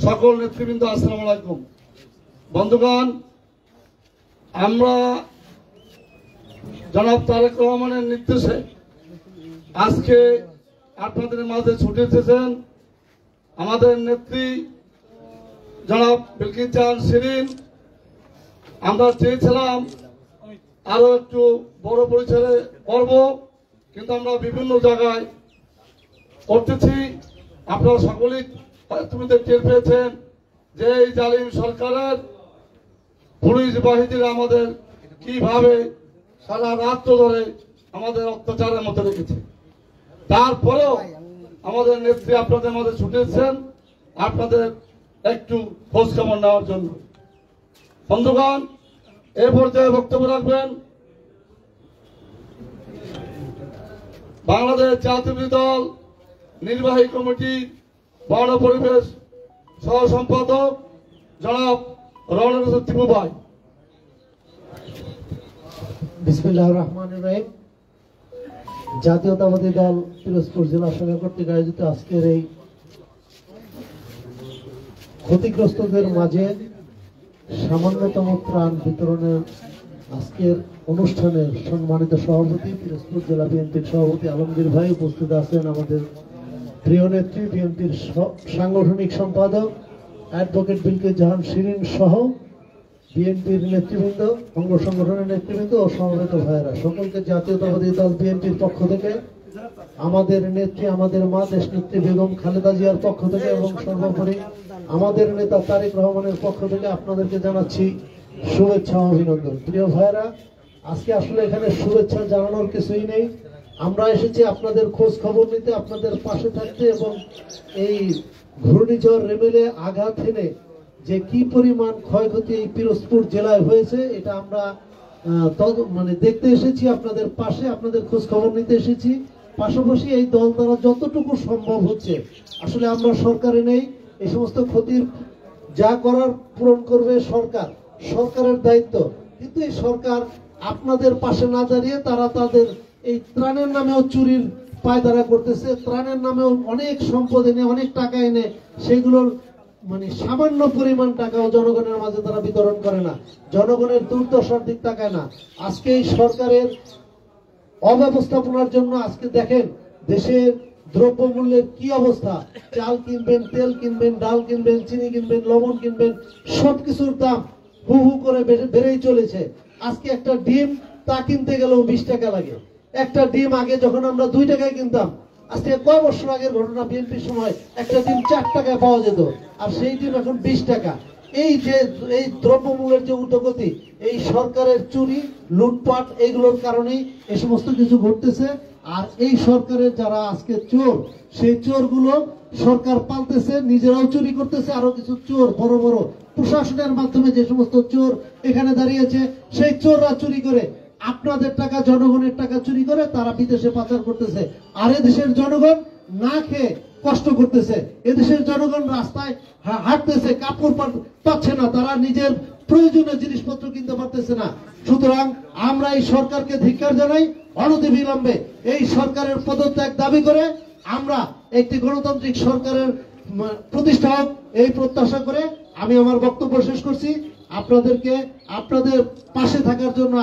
সকল নেতৃবৃন্দ, আসসালামু আলাইকুম। বন্ধুগণ, আমরা জনাব তারেক রহমানের নির্দেশে আজকে আপনাদের মাঝে ছুটে এসেছেন আমাদের নেত্রী জনাব বিলকিস জাহান শিরিন। আমরা চেয়েছিলাম আরো একটু বড় পরিসরে করব, কিন্তু আমরা বিভিন্ন জায়গায় করতেছি। আপনারা সকলেই তুমি টের পেয়েছেন যে এই জালিম সরকারের পুলিশ বাহিনীরা আমাদের কিভাবে সারা রাত্র ধরে আমাদের অত্যাচারের মধ্যে রেখেছে। তারপরেও আমাদের নেত্রী আপনাদের মধ্যে ছুটেছেন আপনাদের একটু খোঁজ খবর নেওয়ার জন্য। বন্ধুগণ, এ পর্যায়ে বক্তব্য রাখবেন বাংলাদেশ জাতীয় দল নির্বাহী কমিটি বন পরিবেশ সহ সম্পাদক জনাব রওনক টিপু ভাই। বিসমিল্লাহির রহমানির রহিম। জাতীয়তাবাদী দল পিরোজপুর জেলা শাখা কর্তৃক আয়োজিত আজকের এই ক্ষতিগ্রস্তদের মাঝে সামান্যতম ত্রাণ বিতরণের আজকের অনুষ্ঠানের সম্মানিত সভাপতি পিরোজপুর জেলা বিএনপির সভাপতি আলমগীর ভাই উপস্থিত আছেন। আমাদের প্রিয় নেত্রী বিএনপির সাংগঠনিক সম্পাদক অ্যাডভোকেট বিলকিস জাহান শিরিন সহ বিএনপির নেতৃবৃন্দ, অঙ্গ সংগঠনের নেতৃবৃন্দ ও সমবেত ভাইয়েরা, সকলকে জাতীয়তাবাদী দল বিএনপির পক্ষ থেকে, আমাদের নেত্রী, আমাদের মা দেশ নেত্রী বেগম খালেদা জিয়ার পক্ষ থেকে এবং সর্বোপরি আমাদের নেতা তারেক রহমানের পক্ষ থেকে আপনাদেরকে জানাচ্ছি শুভেচ্ছা ও অভিনন্দন। প্রিয় ভাইয়েরা, আজকে আসলে এখানে শুভেচ্ছা জানানোর কিছুই নেই। আমরা এসেছি আপনাদের খোঁজ খবর নিতে, আপনাদের পাশে থাকতে এবং এই ঘূর্ণিঝড় রেমেলে আঘাত হেনে যে কি পরিমাণ ক্ষয়ক্ষতি এই পিরোজপুর জেলায় হয়েছে এটা আমরা দেখতে এসেছি, আপনাদের পাশে, আপনাদের খোঁজ খবর নিতে এসেছি। পাশাপাশি এই দল দ্বারা যতটুকু সম্ভব হচ্ছে, আসলে আমরা সরকারে নেই, এই সমস্ত ক্ষতির যা করার পূরণ করবে সরকার, সরকারের দায়িত্ব। কিন্তু এই সরকার আপনাদের পাশে না দাঁড়িয়ে তারা তাদের এই ত্রাণের নামেও চুরির পায়দারা করতেছে, ত্রাণের নামেও অনেক সম্পদ এনে, অনেক টাকা এনে সেগুলোর সামান্য পরিমাণ টাকাও জনগণের মাঝে তারা বিতরণ করে না, জনগণের দুর্দশার দিক তাকায় না। আজকে এই সরকারের অব্যবস্থাপনার জন্য আজকে দেখেন দেশের দ্রব্যমূল্যের কি অবস্থা। চাল কিনবেন, তেল কিনবেন, ডাল কিনবেন, চিনি কিনবেন, লবণ কিনবেন, সবকিছুর দাম হু হু করে বেড়েই চলেছে। আজকে একটা ডিম তা কিনতে গেলেও 20 টাকা লাগে। একটা ডিম আগে যখন আমরা 2 টাকায় কিনতাম, আজ থেকে কয় বছর আগের ঘটনা, বিএনপির সময় একটা ডিম 4 টাকায় পাওয়া যেত, আর সেই ডিম এখন 20 টাকা। এই যে এই দ্রব্যমূল্যের যে ঊর্ধ্বগতি, এই সরকারের চুরি, লুটপাট, এগুলোর কারণেই এই সমস্ত কিছু ঘটতেছে। আর এই সরকারের যারা আজকে চোর, সেই চোরগুলো সরকার পালতেছে, নিজেরাও চুরি করতেছে। আরো কিছু চোর বড় বড় প্রশাসনের মাধ্যমে যে সমস্ত চোর এখানে দাঁড়িয়েছে, সেই চোররা চুরি করে আপনাদের টাকা, জনগণের টাকা চুরি করে তারা বিদেশে পাচার করতেছে। আর এদেশের জনগণ না খেয়ে কষ্ট করতেছে, এদেশের জনগণ রাস্তায় হাঁটতেছে, কাপড় পাচ্ছে না, তারা নিজের প্রয়োজনীয় জিনিসপত্র কিনতে পারতেছে না। সুতরাং আমরা এই সরকারকে ধিক্কার জানাই। অনতিবিলম্বে এই সরকারের পদত্যাগ দাবি করে আমরা একটি গণতান্ত্রিক সরকারের প্রতিষ্ঠা হোক, এই প্রত্যাশা করে আমি আমার বক্তব্য শেষ করছি। আপনাদেরকে আপনাদের পাশে থাকার জন্য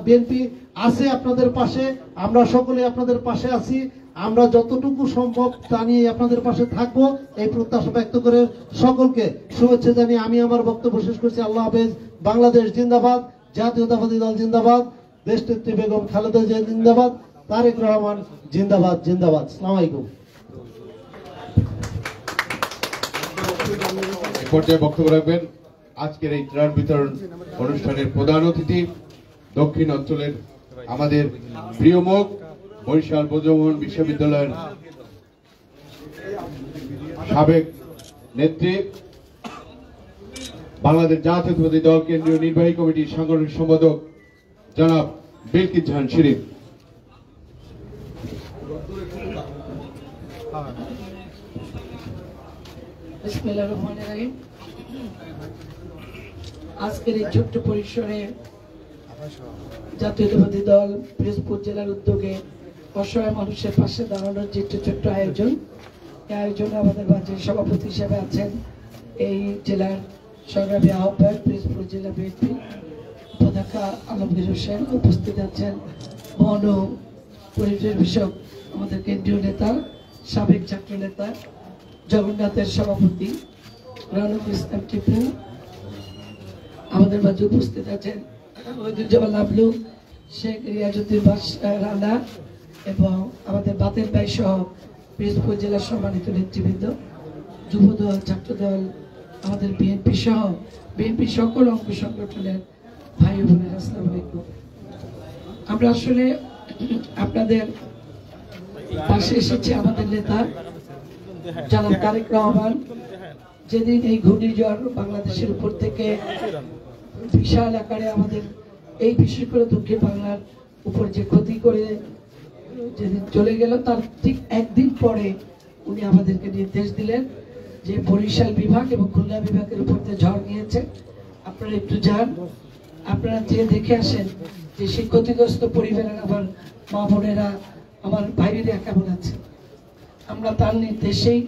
বিএনপি আছে আপনাদের পাশে, আমরা সকলে আপনাদের পাশে আছি। আমরা যতটুকু সম্ভব তা নিয়ে আপনাদের পাশে থাকবো, এই প্রত্যাশা ব্যক্ত করে সকলকে শুভেচ্ছা জানিয়ে আমি আমার বক্তব্য শেষ করছি। আল্লাহ হাফেজ। বাংলাদেশ জিন্দাবাদ, জাতীয়তাবাদী দল জিন্দাবাদ, দেশ নেত্রী বেগম খালেদা জিয়া জিন্দাবাদ, তারেক রহমান জিন্দাবাদ, জিন্দাবাদ। আসসালামু আলাইকুম। পর্যায়ে বক্তব্য রাখবেন আজকের এই ত্রাণ বিতরণ অনুষ্ঠানের প্রধান অতিথি, দক্ষিণ অঞ্চলের আমাদের প্রিয় মুখ, বরিশাল ব্রজমোহন বিশ্ববিদ্যালয়ের সাবেক নেত্রী, বাংলাদেশ জাতীয়তাবাদী দল কেন্দ্রীয় নির্বাহী কমিটির সাংগঠনিক সম্পাদক জনাব বিলকিস জাহান শিরিন। বিসমিল্লাহির রহমানির রহিম। আজকের এই ছোট্ট পরিসরে জাতীয়তাবাদী দল পিরোজপুর জেলার উদ্যোগে অসহায় মানুষের পাশে দাঁড়ানোর যে ছোট্ট আয়োজন, এই আয়োজনে আমাদের মাঝে সভাপতি হিসেবে আছেন এই জেলার সংগ্রামী আহ্বায়ক পিরোজপুর জেলা বিএনপি পতাকা আলমগীর হোসেন, উপস্থিত আছেন বন ও পরিবেশ বিষয়ক আমাদের কেন্দ্রীয় নেতা, সাবেক ছাত্র নেতা জগন্নাথের সভাপতি রনকুল ইসলাম টিপু, আমাদের মাঝে উপস্থিত আছেন ঐতিহ্যবাহী লাভলু, শেখ রিয়াজউদ্দিন রানা এবং আমাদের বাতের ভাই সহ পিরোজপুর জেলার সম্মানিত নেতৃবৃন্দ, যুবদল, ছাত্রদল, আমাদের বিএনপি সহ বিএনপি সকল অঙ্গ সংগঠনের ভাই বোনেরা, আসসালামু আলাইকুম। আমরা আসলে আপনাদের পাশে এসেছি আমাদের নেতা জনাব তারেক রহমান যেদিন এই ঘূর্ণিঝড় বাংলাদেশের উপর থেকে বিশাল আকারে আমাদের এই বিশেষ করে দক্ষিণ বাংলার উপর যে ক্ষতি করে যেদিন চলে গেল, তার ঠিক একদিন পরে উনি আমাদেরকে নির্দেশ দিলেন যে বরিশাল বিভাগ এবং খুলনা বিভাগের উপর দিয়ে ঝড় গিয়েছে, আপনারা একটু যান, আপনারা যেয়ে দেখে আসেন যে সেই ক্ষতিগ্রস্ত পরিবারের আমার মা বোনেরা, আমার ভাইরা কেমন আছে। আমরা তার নির্দেশেই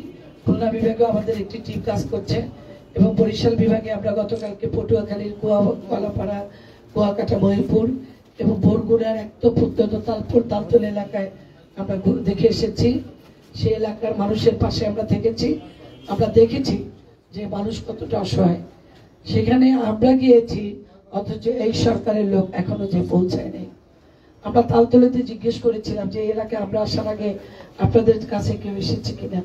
খুলনা বিভাগে আমাদের একটি টিম কাজ করছে এবং বরিশাল বিভাগে আমরা গতকালকে পটুয়াখালীর কলাপাড়া, কুয়াকাটা, মহিপুর এবং বরগুনার একদম প্রত্যন্ত তালপুর তালতল এলাকায় আমরা দেখে এসেছি। সেই এলাকার মানুষের পাশে আমরা থেকেছি, আমরা দেখেছি যে মানুষ কতটা অসহায়। সেখানে আমরা গিয়েছি, অথচ এই সরকারের লোক এখনো যে পৌঁছায় নেই। আমরা তালতলাতে জিজ্ঞেস করেছিলাম যে এই এলাকায় আমরা আসার আগে আপনাদের কাছে কেউ এসেছে কিনা।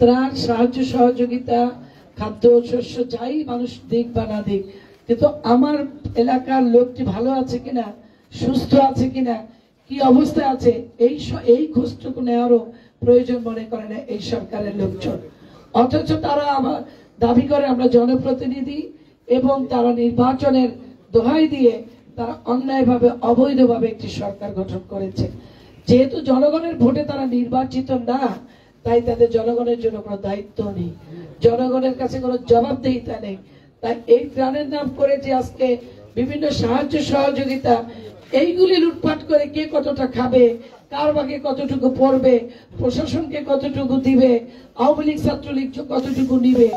ত্রাণ, সাহায্য, সহযোগিতা, খাদ্য, শস্য যাই মানুষ দিক বা না দিক, কিন্তু আমার এলাকার লোকটি ভালো আছে কিনা, সুস্থ আছে কিনা, কি অবস্থায় আছে, এই খোঁজটুকু নেওয়ারও প্রয়োজন মনে করে না এই সরকারের লোকজন। অথচ তারা আমার দাবি করে আমরা জনপ্রতিনিধি এবং তারা নির্বাচনের দোহাই দিয়ে তারা অন্যায়ভাবে অবৈধভাবে একটি সরকার গঠন করেছে। যেহেতু জনগণের ভোটে তারা নির্বাচিত না, তাই তাদের জনগণের জন্য কোনো দায়িত্ব নেই, জনগণের কাছে কোনো জবাবদিহিতা নেই। তাই এই ত্রাণের নাম করে যে আজকে বিভিন্ন সাহায্য সহযোগিতা, এইগুলি লুটপাট করে কে কতটা খাবে, কার ভাগে কতটুকু পড়বে, প্রশাসনকে কতটুকু দিবে, আওয়ামী লীগ ছাত্রলীগ কতটুকু নিবে,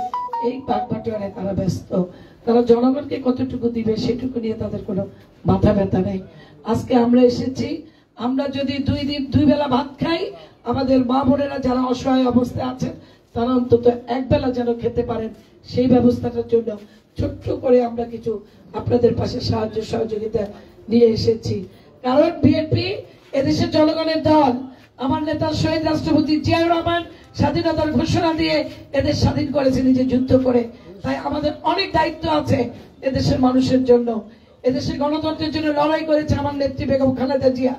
এই বাটবাটোয়ারায় তারা ব্যস্ত। তারা জনগণকে কতটুকু দিবে সেটুকু নিয়ে তাদের কোনো মাথা ব্যথা নেই। আজকে আমরা এসেছি, আমরা যদি দুই বেলা ভাত খাই, আমাদের মা বোনেরা যারা অসহায় অবস্থায় আছেন তারা অন্তত এক বেলা যেন খেতে পারেন, সেই ব্যবস্থাটার জন্য ছোট্ট করে আমরা কিছু আপনাদের পাশে সাহায্য সহযোগিতা নিয়ে এসেছি। কারণ বিএনপি এদেশের জনগণের দল। আমার নেতা শহীদ রাষ্ট্রপতি জিয়াউর রহমান স্বাধীনতার ঘোষণা দিয়ে এদেশ স্বাধীন করেছে নিজে যুদ্ধ করে। তাই আমাদের অনেক দায়িত্ব আছে এদেশের মানুষের জন্য। এদেশের গণতন্ত্রের জন্য লড়াই করেছে আমার নেত্রী বেগম খালেদা জিয়া।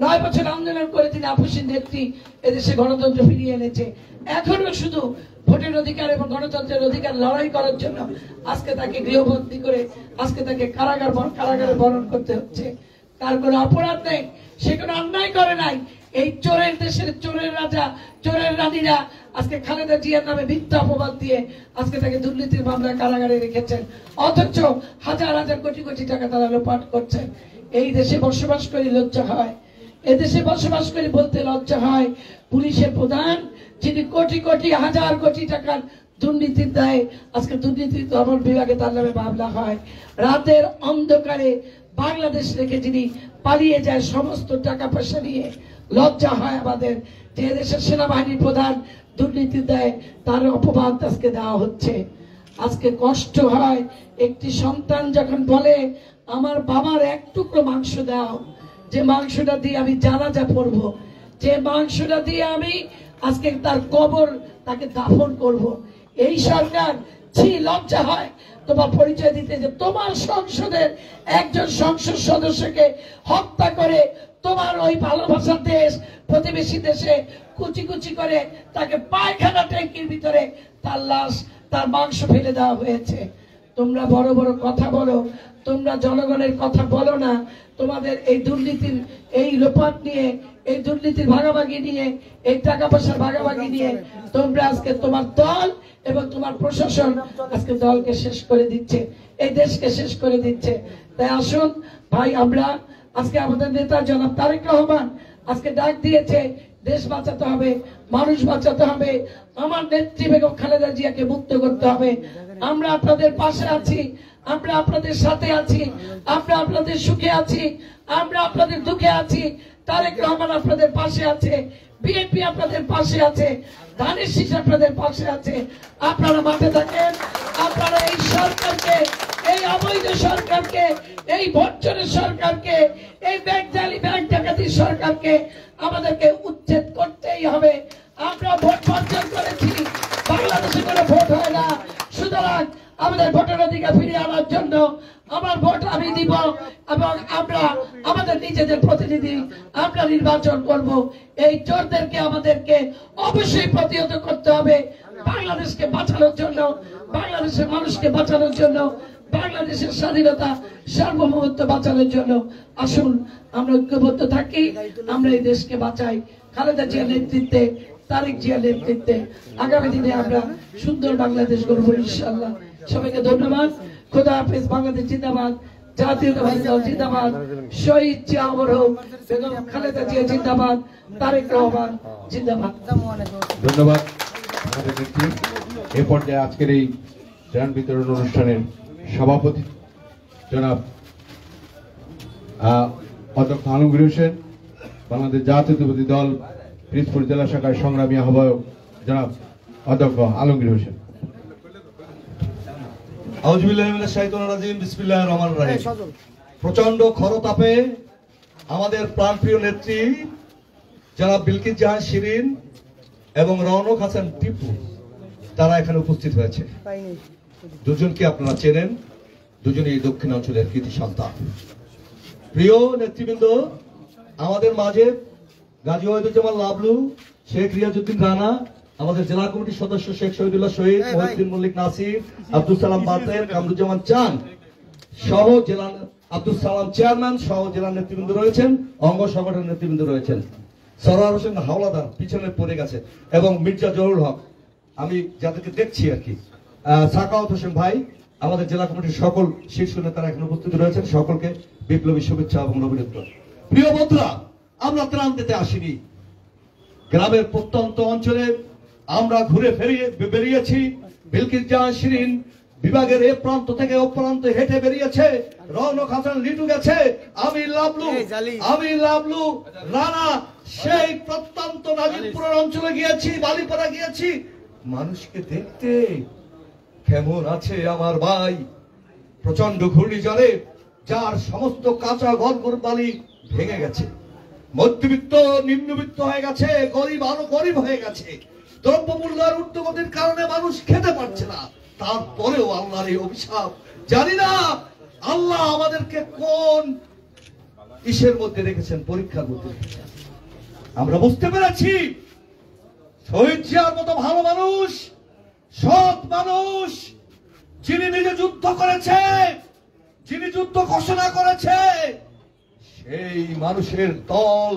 9 বছর আন্দোলন করে তিনি আপসীন নেত্রী এদেশে গণতন্ত্র ফিরিয়ে এনেছে। এখনো শুধু ভোটের অধিকার এবং গণতন্ত্রের অধিকার লড়াই করার জন্য আজকে তাকে গৃহবন্দী করে আজকে তাকে কারাগারে বরণ করতে হচ্ছে। তার কোনো অপরাধ নেই, সে কোনো অন্যায় করে নাই। এই চোরের দেশের চোরের রাজা, চোরের রানীরা আজকে খালেদা জিয়ার নামে মিথ্যা অপবাদ দিয়ে আজকে তাকে দুর্নীতির মামলায় কারাগারে রেখেছেন, অথচ হাজার হাজার কোটি কোটি টাকা তারা লোপাট করছেন। এই দেশে বসবাস করে লজ্জা হয়, এদেশে বসবাস করে বলতে লজ্জা হয়, পুলিশের প্রধান যিনি কোটি কোটি হাজার কোটি টাকার দুর্নীতির দায়ে আজকে দুর্নীতি দমন বিভাগে তার নামে মামলা হয়। রাতের অন্ধকারে বাংলাদেশ রেখে যিনি পালিয়ে যায় সমস্ত টাকা পয়সা নিয়ে, লজ্জা হয় আমাদের যে দেশের সেনাবাহিনীর প্রধান দুর্নীতির দায়ে তার অপবাদ আজকে দেওয়া হচ্ছে। আজকে কষ্ট হয় একটি সন্তান যখন বলে আমার বাবার এক টুকরো মাংস দাও, যে মাংসটা দিয়ে আমি জানাজা পড়ব, যে মাংসটা দিয়ে আমি আজকে তার কবর তাকে দাফন করব। এই সরকার ছি, লজ্জা হয় তোমার পরিচয় দিতে যে তোমার সংসদের একজন সংসদ সদস্যকে হত্যা করে তোমার ওই ভালোবাসার দেশ প্রতিবেশী দেশে কুচি কুচি করে তাকে পায়খানা ট্যাঙ্কির ভিতরে তার লাশ, তার মাংস ফেলে দেওয়া হয়েছে। তোমরা বড় বড় কথা বলো, তোমরা জনগণের কথা বলো না। তোমাদের এই দুর্নীতির এই লোপাট নিয়ে, এই দুর্নীতির ভাগাভাগি নিয়ে, এই টাকা পয়সার ভাগাভাগি নিয়ে তোমরা আজকে তোমার দল এবং তোমার প্রশাসন আজকে দলকে শেষ করে দিচ্ছে, এই দেশকে শেষ করে দিচ্ছে। তাই আসুন ভাই, আমরা আজকে আমাদের নেতা জনাব তারেক রহমান আজকে ডাক দিয়েছে, দেশ বাঁচাতে হবে, মানুষ বাঁচাতে হবে, আমার নেত্রী বেগম খালেদা জিয়াকে মুক্ত করতে হবে। আমরা আপনাদের পাশে আছি, আমরা আপনাদের সাথে আছি, আমরা আপনাদের সুখে আছি, আমরা আপনাদের দুঃখে আছি। তারেক রহমান আপনাদের পাশে আছে, বিএনপি আপনাদের পাশে আছে, ধানের শীষ আপনাদের পাশে আছে। আপনারা মাঠে থাকেন, আপনারা এই সরকারকে, এই অবৈধ সরকারকে, এই ভোটচোরের সরকারকে, এই ব্যাংক ডাকাতির সরকারকে আমাদেরকে উচ্ছেদ করতেই হবে। আমরা ভোট বর্জন করেছি, বাংলাদেশে কোনো ভোট হয় না, সুতরাং আমাদের ভোটের অধিকার ফিরিয়ে আনার জন্য আমার ভোট আমি দিব এবং আমরা আমাদের নিজেদের প্রতিনিধি আমরা নির্বাচন করব। এই চোরদেরকে আমাদেরকে অবশ্যই প্রতিহত করতে হবে বাংলাদেশকে বাঁচানোর জন্য, বাংলাদেশের মানুষকে বাঁচানোর জন্য, বাংলাদেশের স্বাধীনতা সার্বভৌমত্ব বাঁচানোর জন্য। আসুন আমরা ঐক্যবদ্ধ থাকি, আমরা এই দেশকে বাঁচাই। খালেদা জিয়ার নেতৃত্বে, তারেক জিয়ার নেতৃত্বে আগামী দিনে আমরা সুন্দর বাংলাদেশ গড়ব ইনশাআল্লাহ। সবাইকে ধন্যবাদ। খোদা হাফেজ। বাংলাদেশ জিন্দাবাদ, জাতীয়তাবাদী দল জিন্দাবাদ, শহীদ জিয়া অমর হোক, বেগম খালেদা জিয়া জিন্দাবাদ, তারেক রহমান জিন্দাবাদ। ধন্যবাদ আমাদের নেত্রী। এ পর্যায়ে আজকের এই ত্রাণ বিতরণ অনুষ্ঠানের সভাপতি জনাব অধ্যক্ষ আলমগীর হোসেন, বাংলাদেশ জাতীয়তাবাদী দল পিরোজপুর জেলা শাখার সংগ্রামী আহ্বায়ক জনাব অধ্যক্ষ আলমগীর হোসেন। প্রচন্ড খরতাপে আমাদের প্রাণপ্রিয় নেত্রী জনাব বিলকিস জাহান শিরিন এবং রওনক হাসান টিপু তারা এখানে উপস্থিত হয়েছে। দুজনকে আপনারা চেনেন, দুজনেই দক্ষিণ অঞ্চলের কৃতি সন্তান। প্রিয় নেতৃবৃন্দ, আমাদের মাঝে গাজী ওয়াহিদুজ্জামান লাবলু, শেখ রিয়াজউদ্দিন রানা, আমাদের জেলা কমিটির সদস্য শেখ শহীদুল্লাহ শহীদ, মহিউদ্দিন মল্লিক নাসির, আব্দুল সালাম বাতের, কামরুজ্জামান চান সহ জেলা, আব্দুল সালাম চেয়ারম্যান সহ জেলার নেতৃবৃন্দ রয়েছেন, অঙ্গ সংগঠনের নেতৃবৃন্দ রয়েছেন। সরোয়ার হোসেন হাওলাদার পিছনে পড়ে গেছে এবং মির্জা জহুরুল হক, আমি যাদেরকে দেখছি আর কি, সাকাওয়াত হোসেন ভাই, আমাদের জেলা কমিটির সকল শীর্ষ নেতারা এখানে উপস্থিত রয়েছেন। সকলকে বিপ্লবী শুভেচ্ছা এবং অভিনন্দন। প্রিয় বন্ধুরা, আমরা ত্রাণ দিতে আসিনি, গ্রামের প্রত্যন্ত অঞ্চলে আমরা ঘুরে বেরিয়েছি। বিলকিস জাহান শিরিন বিভাগের এ প্রান্ত থেকে ও প্রান্তে হেঁটে বেরিয়েছে, রওনক হাসান লিটু গেছে, আমি লাবলু রানা সেই প্রত্যন্ত নাজিরপুরের অঞ্চলে গিয়েছি, বালিপাড়া গিয়েছি মানুষকে দেখতে কেমন আছে আমার ভাই। প্রচন্ড ঘূর্ণিঝড়ে যার সমস্ত কাঁচা ঘর বাড়ি ভেঙে গেছে, মধ্যবিত্ত নিম্নবিত্ত হয়ে গেছে, গরিব আরো গরিব হয়ে গেছে, দ্রব্যমূল্যের ঊর্ধ্বগতির কারণে মানুষ খেতে পারছে না। তারপরেও আল্লাহর এই অভিশাপ, জানি না আল্লাহ আমাদেরকে কোন ইসের মধ্যে রেখেছেন, পরীক্ষার মধ্যে রেখেছেন। আমরা বুঝতে পেরেছি শহীদ জিয়ার মতো ভালো মানুষ, সৎ মানুষ, যিনি নিজে যুদ্ধ করেছে, যিনি যুদ্ধ ঘোষণা করেছে, সেই মানুষের দল,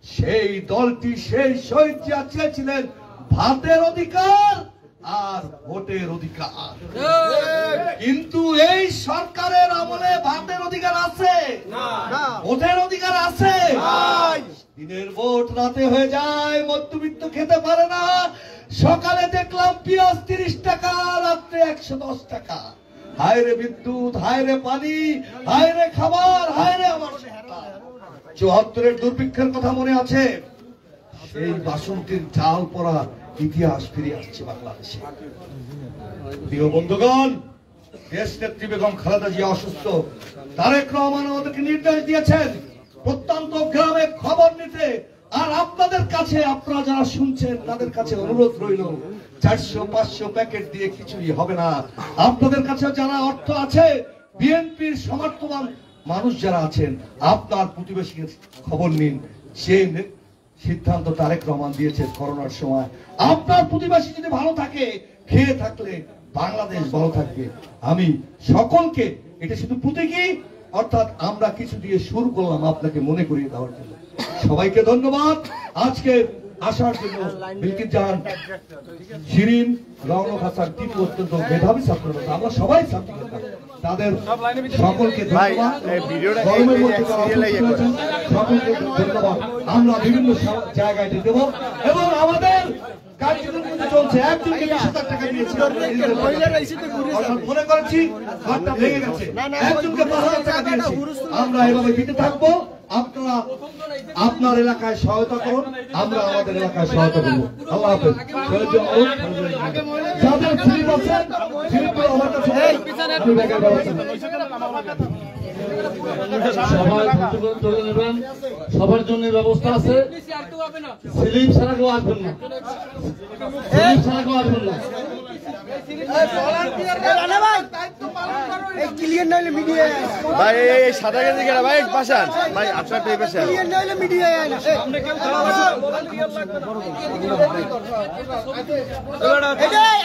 সেই দলটি, সেই শহীদ জিয়া চেয়েছিলেন ভাতের অধিকার আর ভোটের অধিকার। কিন্তু এই সরকারের আমলে ভাতের অধিকার আছে, ভোটের অধিকার আছে। দিনের ভোট রাতে হয়ে যায়, মধ্যবিত্ত খেতে পারে না। সকালে দেখলাম পেঁয়াজ 30 টাকা, রাত্রে 110 টাকা। হায় রে বিদ্যুৎ, হায় রে পানি, হায় রে খাবার, হায় রে আমার 74-এর দুর্ভিক্ষের কথা মনে আছে? সেই বাসন্তীর জাল পড়া ইতিহাস ফিরে আসছে বাংলাদেশে। প্রিয় বন্ধুগণ, দেশ নেত্রী বেগম খালেদা জিয়া অসুস্থ। তারেক রহমান আমাদেরকে নির্দেশ দিয়েছেন প্রত্যন্ত গ্রামে খবর নিতে। আর আপনাদের কাছে, আপনারা যারা শুনছেন তাদের কাছে অনুরোধ রইল, 400-500 প্যাকেট দিয়ে কিছুই হবে না। আপনাদের কাছে যারা অর্থ আছে, বিএনপির সমর্থবান মানুষ যারা আছেন, আপনার প্রতিবেশীর খবর নিন। যে সিদ্ধান্ত তারেক রহমান দিয়েছেন করোনার সময়, আপনার প্রতিবেশী যদি ভালো থাকে, খেয়ে থাকলে বাংলাদেশ ভালো থাকবে। আমি সকলকে, এটা শুধু প্রতীকী, অর্থাৎ আমরা কিছু দিয়ে শুরু করলাম আপনাকে মনে করিয়ে দেওয়ার জন্য। সবাইকে ধন্যবাদ আজকে আসার জন্য। বিলকিস জাহান শিরিন, রওনক হাসান টিপু অত্যন্ত মেধাবী ছাত্র, আমরা সবাই ছাত্র, তাদের সকলকে ধন্যবাদ। গরমের মধ্যে সকলকে ধন্যবাদ। আমরা বিভিন্ন জায়গায় দেব এবং আমাদের কার্যক্রম কিন্তু চলছে, একজনকে 20,000 টাকা দিয়েছি। মনে করছি ঘরটা ভেঙে গেছে, একজনকে 5,000 টাকা দিয়েছি। আমরা এভাবে দিতে থাকবো। আপনারা আপনার এলাকায় সহায়তা করুন, আমরা আমাদের এলাকায় সহায়তা করবো। আল্লাহ হাফেজ। যাদের স্লিপ আছে স্লিপগুলো আমার কাছে আমি ব্যাগের ব্যবস্থা সবাই তুলে নেবেন, সবার জন্য ব্যবস্থা আছে। স্লিপ ছাড়া কেউ আসবেন না, স্লিপ ছাড়া কেউ আসবেন না। ভাই এই সাদা গেঞ্জি কেনা ভাই পাশান ভাই আপনার এই পাশে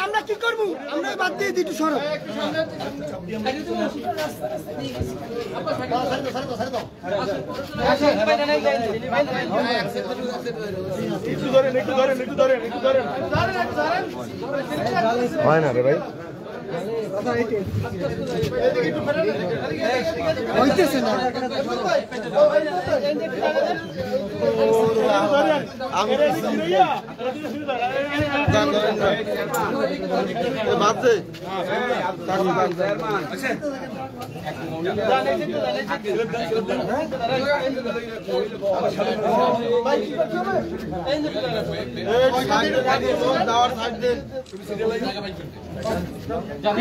আমরা কি করবো? আমরা বাদ দিয়ে দিই, একটু সরো। হয় না রে ভাই হইতেছে না।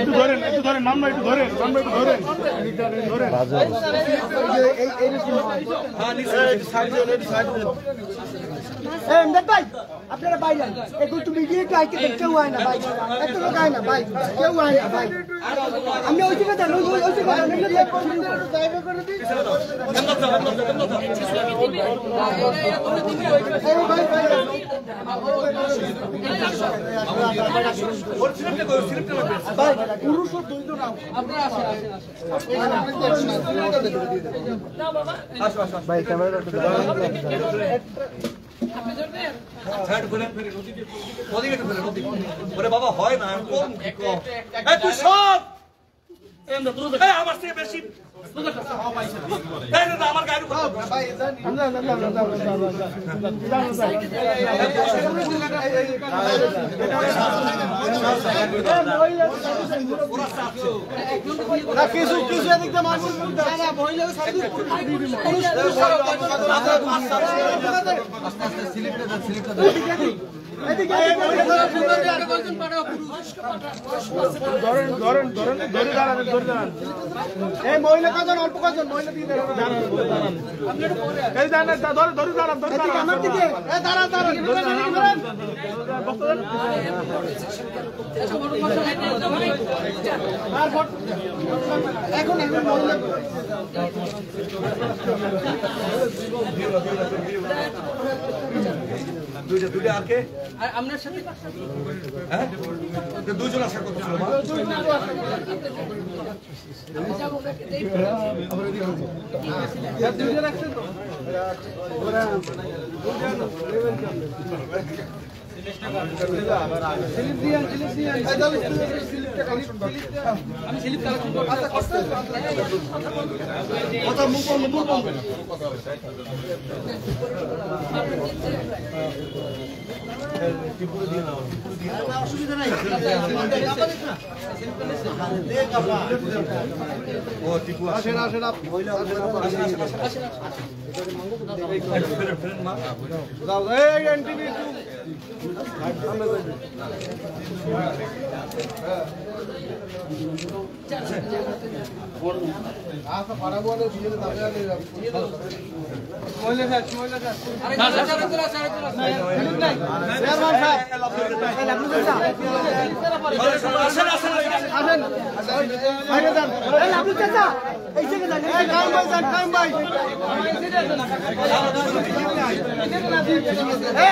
একটু ধরেন নাম একটু ধরেন ভাই আপনারা বাইরে একটু মিডিয়ে আইতে কেউ আয় না ভাই, এত লোক আয় না ভাই, কেউ আয় না ভাই। আমি ওই থেকে জানি ওই থেকে পুরুষ ও দৈন্য নাও ভাই ক্যামেরা বাবা হয় না তুই সব আমার থেকে বেশি আমার গাড়ি কিছু কিছু এদিকে মানুষ এই মহিলা কজন, অল্প কজন মহিলা দিয়ে আমার দিকে দাঁড়া দাঁড়ান এখন মহিলা দুইটা আর কে আপনার সাথে হ্যাঁ দুইজন আশা করতেছিল অসুবিধা নাই ও টিপু আসেন আসেন মহিলা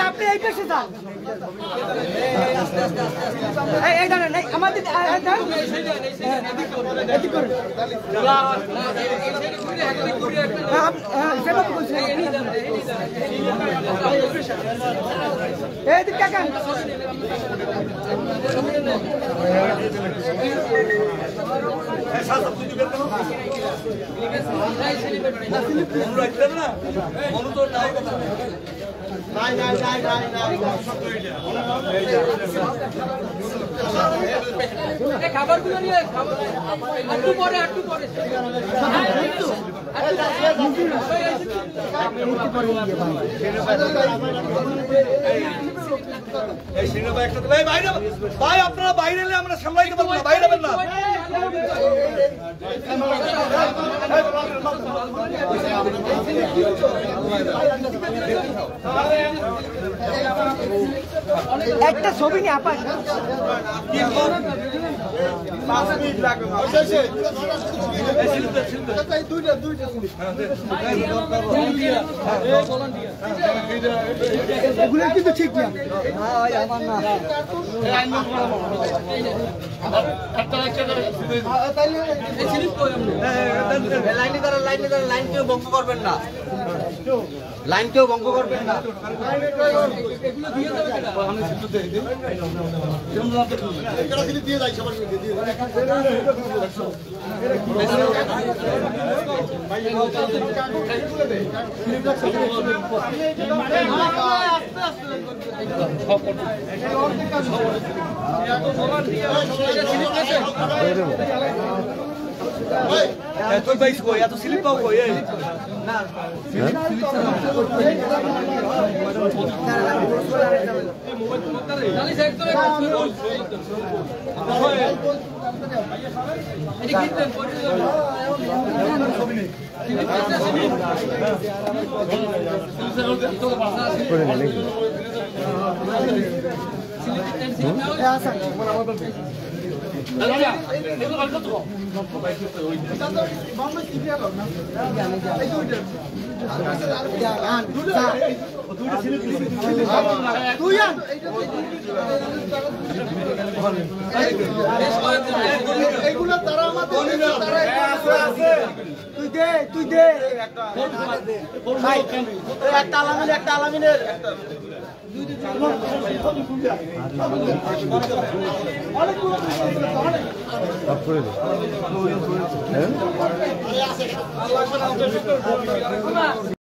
আপনি এই পাশে যান, এই দাঁড়ান আমাদের খাবারগুলো নিয়ে একটু পরে একটু পরে ভাই আপনারা বাইরে এলে আমরা সামলাইতে পারবো না, বাইরে যাবেন না। একটা ছবি নিয়ে আপা এগুলো কিন্তু ঠিক না। লাইন কেউ ভঙ্গ করবেন না, লাইন কেউ ভঙ্গ করবেন না। তুই ভাই কই এত স্লিপ পাও কই এইগুলো তারা আমাদের তুই দে একটা আলামিনের অনেক